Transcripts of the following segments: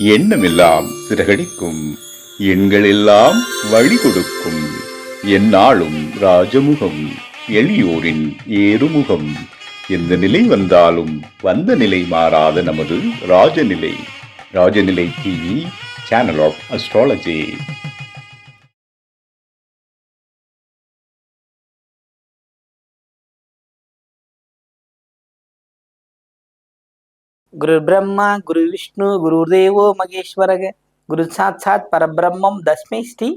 எண்ணமெல்லாம் சிறகடிக்கும், எண்களெல்லாம் வழி கொடுக்கும், எந்நாளும் ராஜமுகம், எளியோரின் ஏறுமுகம். எந்த நிலை வந்தாலும் வந்த நிலை மாறாத நமது Rajanilai. Rajanilai TV, channel of astrology. குரு பிரம்மா குரு விஷ்ணு குரு தேவோ மகேஸ்வரக குரு சாட்சாத் பரபிரம்மம் தஸ்மை ஸ்ரீ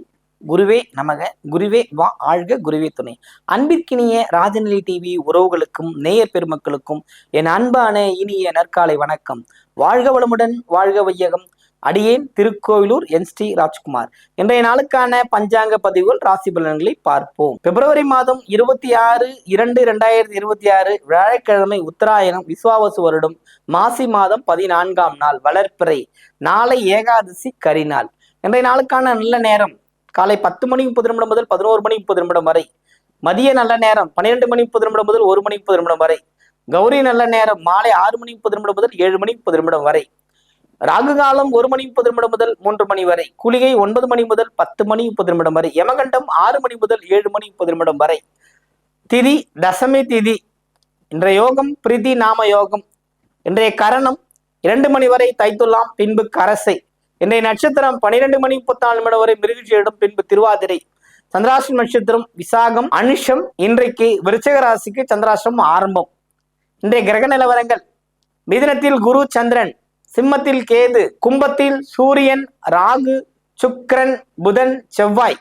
குருவே நமக. குருவே வா ஆழ்க, குருவே துணை. அன்பிற்கினிய ராஜநிலை டிவி உறவுகளுக்கும் நேயர் பெருமக்களுக்கும் என் அன்பான இனிய நற்காலை வணக்கம். வாழ்க வளமுடன், வாழ்க வையகம். அடியேன் திருக்கோவிலூர் என் ஸ்ரீ ராஜ்குமார். இன்றைய நாளுக்கான பஞ்சாங்க பதிவுகள், ராசி பலன்களை பார்ப்போம். பிப்ரவரி மாதம் 26/2/2026 வியாழக்கிழமை, உத்தராயணம், விசுவாவசு வருடம், மாசி மாதம் 14ஆம் நாள், வளர்ப்பிறை. நாளை ஏகாதசி கரிநாள். இன்றைய நாளுக்கான நல்ல நேரம் காலை 10:30 முதல் 11:30 வரை. மதிய நல்ல நேரம் 12:30 முதல் 1:30 வரை. கௌரி நல்ல நேரம் மாலை 6:30 முதல் 7:30 வரை. ராகு காலம் 1:30 முதல் 3 மணி வரை. குளிகை 9 மணி முதல் 10:30 வரை. யமகண்டம் 6 மணி முதல் 7:30 வரை. திதி தசமி திதி. இன்றைய யோகம் பிரீதி நாம யோகம். இன்றைய கரணம் 2 மணி வரை தைத்துலாம், பின்பு கரசை. இன்றைய நட்சத்திரம் 12:34 வரை மிருகஜீடம், பின்பு திருவாதிரை. சந்திராஷ்டம் நட்சத்திரம் விசாகம் அனுஷம். இன்றைக்கு விருச்சிக ராசிக்கு சந்திராஷ்டம் ஆரம்பம். இன்றைய கிரக நிலவரங்கள்: மிதுனத்தில் குரு சந்திரன், சிம்மத்தில் கேது, கும்பத்தில் சூரியன், ராகு, சுக்கிரன், புதன், செவ்வாய்,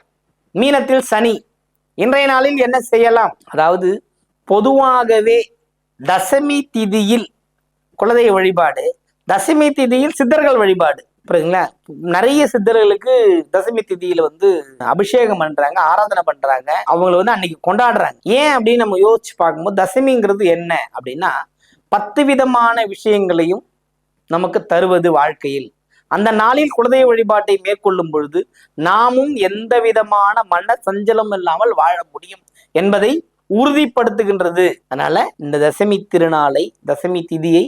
மீனத்தில் சனி. இன்றைய நாளில் என்ன செய்யலாம்? அதாவது பொதுவாகவே தசமி திதியில் குலதெய்வ வழிபாடு, தசமி திதியில் சித்தர்கள் வழிபாடு. புரியுதுங்களா? நிறைய சித்தர்களுக்கு தசமி திதியில அபிஷேகம் பண்றாங்க, ஆராதனை பண்றாங்க, அவங்களை அன்னைக்கு கொண்டாடுறாங்க. ஏன் அப்படின்னு நம்ம யோசிச்சு பார்க்கும்போது, தசமிங்கிறது என்ன அப்படின்னா 10 விதமான விஷயங்களையும் நமக்கு தருவது வாழ்க்கையில். அந்த நாளில் குலதெய்வ வழிபாட்டை மேற்கொள்ளும் பொழுது நாமும் எந்த விதமான மன சஞ்சலம் இல்லாமல் வாழ முடியும் என்பதை உறுதிப்படுத்துகின்றது. அதனால இந்த தசமி திருநாளை, தசமி திதியை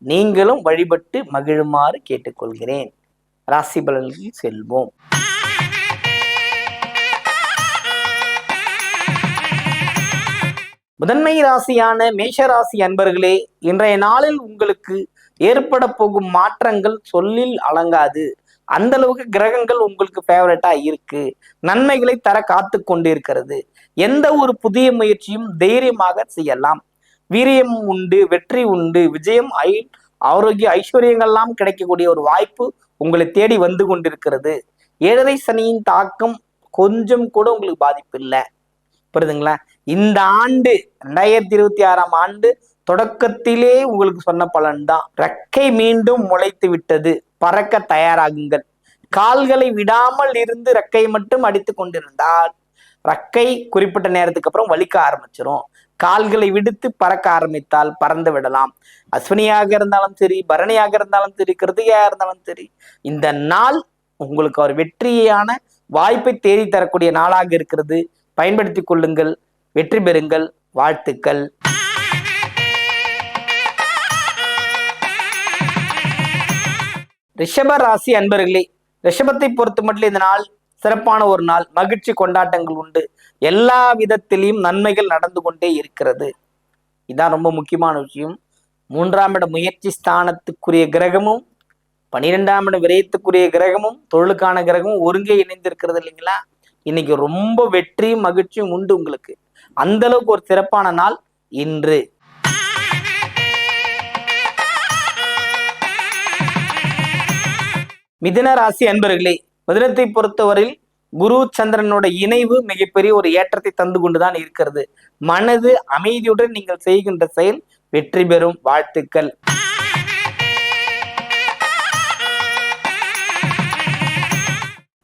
நீங்களும் வழிபட்டு மகிழுமாறு கேட்டுக்கொள்கிறேன். ராசி பலன்களில் செல்வோம். முதன்மை ராசியான மேஷராசி அன்பர்களே, இன்றைய நாளில் உங்களுக்கு ஏற்பட போகும் மாற்றங்கள் சொல்லில் அடங்காது. அந்த அளவுக்கு கிரகங்கள் உங்களுக்கு ஃபேவரட்டா இருக்கு, நன்மைகளை தர காத்து கொண்டிருக்கிறது. எந்த ஒரு புதிய முயற்சியும் தைரியமாக செய்யலாம். வீரியம் உண்டு, வெற்றி உண்டு, விஜயம், ஆரோக்கிய, ஐஸ்வர்யங்கள்லாம் கிடைக்கக்கூடிய ஒரு வாய்ப்பு உங்களை தேடி வந்து கொண்டிருக்கிறது. 7.5 சனியின் தாக்கம் கொஞ்சம் கூட உங்களுக்கு பாதிப்பு இல்லை. புரியுதுங்களா? இந்த ஆண்டு 2026ஆம் ஆண்டு தொடக்கத்திலே உங்களுக்கு சொன்ன பலன்தான். ரெக்கை மீண்டும் முளைத்து விட்டது, பறக்க தயாராகுங்கள். கால்களை விடாமல் இருந்து ரெக்கை மட்டும் அடித்து கொண்டிருந்தால் ரெக்கை குறிப்பிட்ட நேரத்துக்கு அப்புறம் வலிக்க ஆரம்பிச்சிடும். கால்களை விடுத்து பறக்க ஆரம்பித்தால் பறந்து விடலாம். அஸ்வினியாக இருந்தாலும் சரி, பரணியாக இருந்தாலும் சரி, கிருத்திகையாக இருந்தாலும் சரி, இந்த நாள் உங்களுக்கு ஒரு வெற்றியான வாய்ப்பை தேடி தரக்கூடிய நாளாக இருக்கிறது. பயன்படுத்தி கொள்ளுங்கள், வெற்றி பெறுங்கள். வாழ்த்துக்கள். ரிஷப ராசி அன்பர்களே, ரிஷபத்தை பொறுத்த மட்டும் இந்த நாள் சிறப்பான ஒரு நாள். மகிழ்ச்சி, கொண்டாட்டங்கள் உண்டு. எல்லா விதத்திலையும் நன்மைகள் நடந்து கொண்டே இருக்கிறது. இதான் ரொம்ப முக்கியமான விஷயம். 3ஆம் இட முயற்சி ஸ்தானத்துக்குரிய கிரகமும் 12ஆம் இட விரயத்துக்குரிய கிரகமும் தொழிலுக்கான கிரகமும் ஒருங்கே இணைந்திருக்கிறது இல்லைங்களா? இன்னைக்கு ரொம்ப வெற்றியும் மகிழ்ச்சியும் உண்டு உங்களுக்கு. அந்த அளவுக்கு ஒரு சிறப்பான நாள் இன்று. மிதுன ராசி அன்பர்களே, மிதுனத்தை பொறுத்தவரையில் குரு சந்திரனோட இணைவு மிகப்பெரிய ஒரு ஏற்றத்தை தந்து கொண்டுதான் இருக்கிறது. மனது அமைதியுடன் நீங்கள் செய்கின்ற செயல் வெற்றி பெறும். வாழ்த்துக்கள்.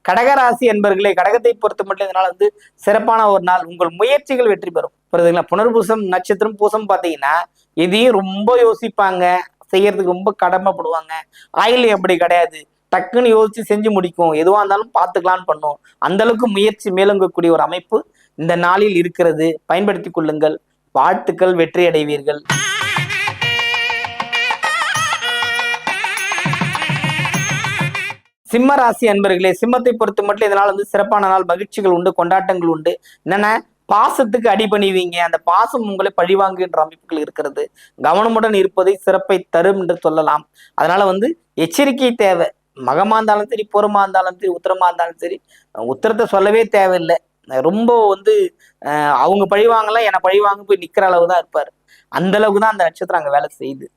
கடகராசி என்பர்களே, கடகத்தை பொறுத்த மட்டும் இதனால சிறப்பான ஒரு நாள். உங்கள் முயற்சிகள் வெற்றி பெறும். புரியுதுங்களா? புனர்பூசம் நட்சத்திரம், பூசம் பார்த்தீங்கன்னா இதையும் ரொம்ப யோசிப்பாங்க, செய்யறதுக்கு ரொம்ப கடமைப்படுவாங்க. ஆயில் அப்படி கிடையாது, டக்குன்னு யோசிச்சு செஞ்சு முடிக்கும். எதுவாக இருந்தாலும் பார்த்துக்கலான்னு பண்ணும். அந்த அளவுக்கு முயற்சி மேலோங்கக்கூடிய ஒரு அமைப்பு இந்த நாளில் இருக்கிறது. பயன்படுத்தி கொள்ளுங்கள். வாழ்த்துக்கள், வெற்றி அடைவீர்கள். சிம்ம ராசி அன்பர்களே, சிம்மத்தை பொறுத்த மட்டும் இதனால் சிறப்பான நாள், மகிழ்ச்சிகள் உண்டு, கொண்டாட்டங்கள் உண்டு. என்னென்ன, பாசத்துக்கு அடிபணிவீங்க, அந்த பாசம் உங்களை பழிவாங்குகின்ற அமைப்புகள் இருக்கிறது. கவனமுடன் இருப்பதை சிறப்பை தரும் என்று சொல்லலாம். அதனால எச்சரிக்கை தேவை. மகமா இருந்தாலும் சரி, புறமா இருந்தாலும் சரி, உத்தரமா இருந்தாலும் சரி, உத்தரத்தை சொல்லவே தேவையில்லை. ரொம்ப அவங்க பழிவாங்கலாம், என்னை பழிவாங்க போய் நிக்கிற அளவு தான் இருப்பாரு. அந்த அளவுக்கு தான் அந்த நட்சத்திரம் அங்க வேலை செய்யுது.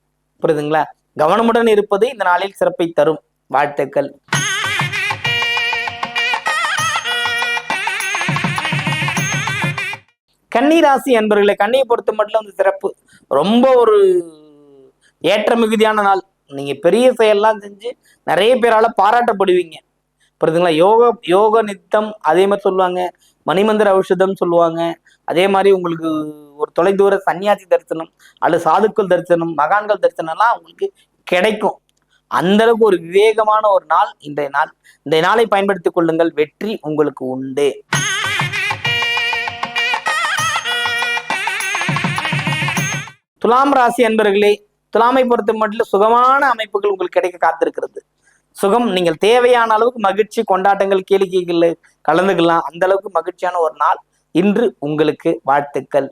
புரியுதுங்களா? கவனமுடன் இருப்பது இந்த நாளில் சிறப்பை தரும். வாழ்த்துக்கள். கன்னிராசி அன்பர்களே, கன்னியை பொறுத்த மட்டும் சிறப்பு. ரொம்ப ஒரு ஏற்ற மிகுதியான நாள். நீங்க பெரிய செயல்லாம் செஞ்சு நிறைய பேரால பாராட்டப்படுவீங்க. புரியுதுங்களா? யோக நித்தம் அதே மாதிரி சொல்லுவாங்க, மணிமந்திர ஔஷதம் சொல்லுவாங்க. அதே மாதிரி உங்களுக்கு ஒரு தொலைதூர சன்னியாசி தரிசனம் அல்லது சாதுக்கள் தரிசனம், மகான்கள் தரிசனம்லாம் உங்களுக்கு கிடைக்கும். அந்த அளவுக்கு ஒரு விவேகமான ஒரு நாள் இன்றைய நாள். இந்த நாளை பயன்படுத்திக் கொள்ளுங்கள், வெற்றி உங்களுக்கு உண்டு. துலாம் ராசி அன்பர்களே, துலாமை பொறுத்த மட்டும் சுகமான அமைப்புகள் உங்களுக்கு கிடைக்க காத்திருக்கிறது. சுகம், நீங்கள் தேவையான அளவுக்கு மகிழ்ச்சி, கொண்டாட்டங்கள், கேளிக்கைகள் கலந்துக்கலாம். அந்த அளவுக்கு மகிழ்ச்சியான ஒரு நாள் இன்று உங்களுக்கு. வாழ்த்துக்கள்.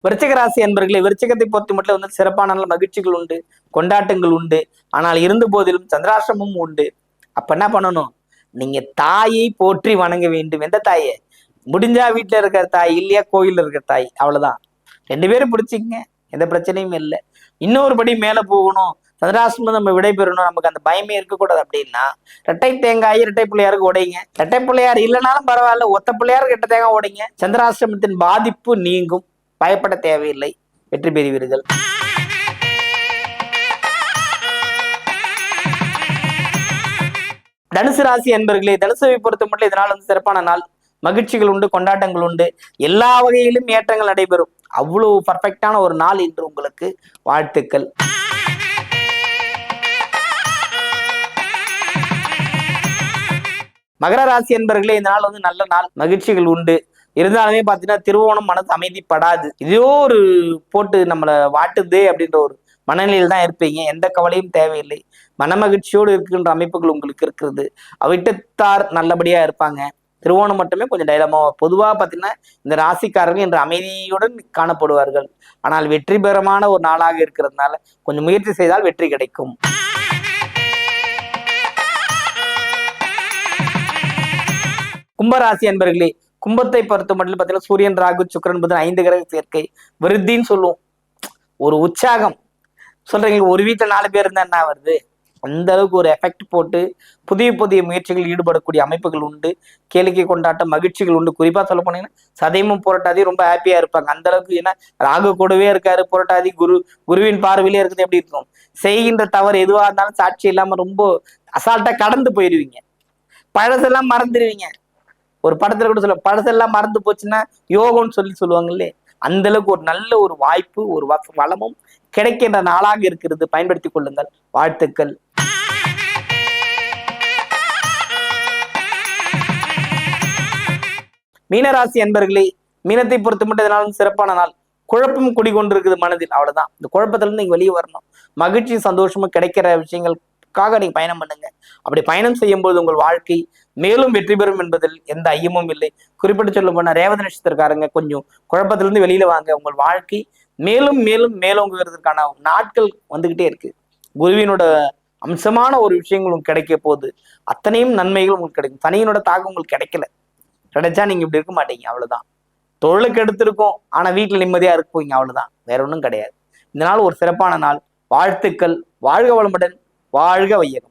விருச்சிக ராசி அன்பர்களே, விருச்சிகத்தை பொறுத்த மட்டும் சிறப்பான நாள், மகிழ்ச்சிகள் உண்டு, கொண்டாட்டங்கள் உண்டு. ஆனால் இருந்த போதிலும் சந்திராசிரமும் உண்டு. அப்ப என்ன பண்ணணும்? நீங்க தாயை போற்றி வணங்க வேண்டும். எந்த தாயை? முடிஞ்சா வீட்டுல இருக்கிற தாய், இல்லையா கோயில்ல இருக்கிற தாய். அவ்வளவுதான். 2 பேரும் பிடிச்சிங்க, எந்த பிரச்சனையும் இல்லை. இன்னொரு படி மேல போகணும், சந்திராசிரமம் நம்ம விடைபெறணும், நமக்கு அந்த பயமே இருக்கக்கூடாது அப்படின்னா, ரெட்டை தேங்காய் இரட்டை பிள்ளையாருக்கு உடைங்க. ரெட்டை பிள்ளையார் இல்லைனாலும் பரவாயில்ல, ஒத்த பிள்ளையாருக்கு 8 தேங்காய் உடைங்க. சந்திராசிரமத்தின் பாதிப்பு நீங்கும். பயப்பட தேவையில்லை, வெற்றி பெறுவீர்கள். தனுசு ராசி அன்பர்களே, தனுசுவை பொறுத்த மட்டும் இதனால் சிறப்பான நாள், மகிழ்ச்சிகள் உண்டு, கொண்டாட்டங்கள் உண்டு, எல்லா வகையிலும் ஏற்றங்கள் நடைபெறும். அவ்வளவு பர்ஃபெக்டான ஒரு நாள் இன்று உங்களுக்கு. வாழ்த்துக்கள். மகர ராசி என்பர்களே, இந்த நாள் நல்ல நாள், மகிழ்ச்சிகள் உண்டு. இருந்தாலுமே பாத்தீங்கன்னா திருவோணம் மனசு அமைதிப்படாது. இதோ ஒரு போட்டு நம்மளை வாட்டுதே அப்படின்ற ஒரு மனநிலையில் தான் இருப்பீங்க. எந்த கவலையும் தேவையில்லை, மனமகிழ்ச்சியோடு இருக்கின்ற அமைப்புகள் உங்களுக்கு இருக்கிறது. அவிட்டத்தார் நல்லபடியா இருப்பாங்க. திருவோணம் மட்டுமே கொஞ்சம் டைலமா. பொதுவாக பார்த்தீங்கன்னா இந்த ராசிக்காரர்கள் என்ற அமைதியுடன் காணப்படுவார்கள். ஆனால் வெற்றிகரமான ஒரு நாளாக இருக்கிறதுனால கொஞ்சம் முயற்சி செய்தால் வெற்றி கிடைக்கும். கும்பராசி அன்பர்களே, கும்பத்தை பொறுத்த மட்டும் பார்த்தீங்கன்னா சூரியன், ராகு, சுக்கிரன், புதன் 5 கிரக சேர்க்கை விருத்தின்னு சொல்லுவோம். ஒரு உற்சாகம் சொல்றீங்க. ஒரு வீட்டில் 4 பேர் இருந்தா என்ன வருது? அந்த அளவுக்கு ஒரு எஃபெக்ட் போட்டு புதிய புதிய முயற்சிகள் ஈடுபடக்கூடிய அமைப்புகள் உண்டு. கேளிக்கை, கொண்டாட்டம், மகிழ்ச்சிகள் உண்டு. குறிப்பா சொல்ல போனீங்கன்னா சதயமும் புரட்டாதி ரொம்ப ஹாப்பியா இருப்பாங்க. அந்த அளவுக்கு. ஏன்னா ராகு கூடவே இருக்காரு, புரட்டாதி குருவின் பார்வையிலே இருக்குது. எப்படி இருக்கும்? செய்கின்ற தவறு எதுவா இருந்தாலும் சாட்சி இல்லாம ரொம்ப அசால்ட்டா கடந்து போயிடுவீங்க. பழசெல்லாம் மறந்துடுவீங்க. ஒரு படத்துல கூட சொல்ல, பழசெல்லாம் மறந்து போச்சுன்னா யோகம்னு சொல்லுவாங்கல்லே, அந்த அளவுக்கு ஒரு நல்ல ஒரு வாய்ப்பு, ஒரு வளமும் கிடைக்கின்ற நாளாக இருக்கிறது. பயன்படுத்திக் கொள்ளுங்கள். வாழ்த்துக்கள். மீனராசி அன்பர்களே, மீனத்தை பொறுத்த மட்டும் இதனாலும் சிறப்பான நாள். குழப்பம் குடிகொண்டிருக்குது மனதில், அவ்வளவுதான். இந்த குழப்பத்துல இருந்து நீங்க வெளியே வரணும். மகிழ்ச்சி, சந்தோஷமும் கிடைக்கிற விஷயங்களுக்காக நீங்க பயணம் பண்ணுங்க. அப்படி பயணம் செய்யும் போது உங்கள் வாழ்க்கை மேலும் வெற்றி பெறும் என்பதில் எந்த ஐயமும் இல்லை. குறிப்பிட்டு சொல்ல போனா ரேவதி நட்சத்திரக்காரங்க கொஞ்சம் குழப்பத்திலிருந்து வெளியில வாங்க. உங்கள் வாழ்க்கை மேலும் மேலும் மேலோங்குவதற்கான நாட்கள் வந்துகிட்டே இருக்கு. குருவினோட அம்சமான ஒரு விஷயங்களும் கிடைக்க போகுது. அத்தனையும் நன்மைகள் உங்களுக்கு கிடைக்கும். சனியினோட தாக்கம் உங்களுக்கு கிடைக்கல, கிடைச்சா நீங்க இப்படி இருக்க மாட்டீங்க. அவ்வளவுதான். தொழிலுக்கு எடுத்திருக்கோம், ஆனா வீட்டுல நிம்மதியா இருப்பீங்க. அவ்வளவுதான், வேற ஒன்றும் கிடையாது. இந்த நாள் ஒரு சிறப்பான நாள். வாழ்த்துக்கள். வாழ்க வளமுடன், வாழ்க வையகம்.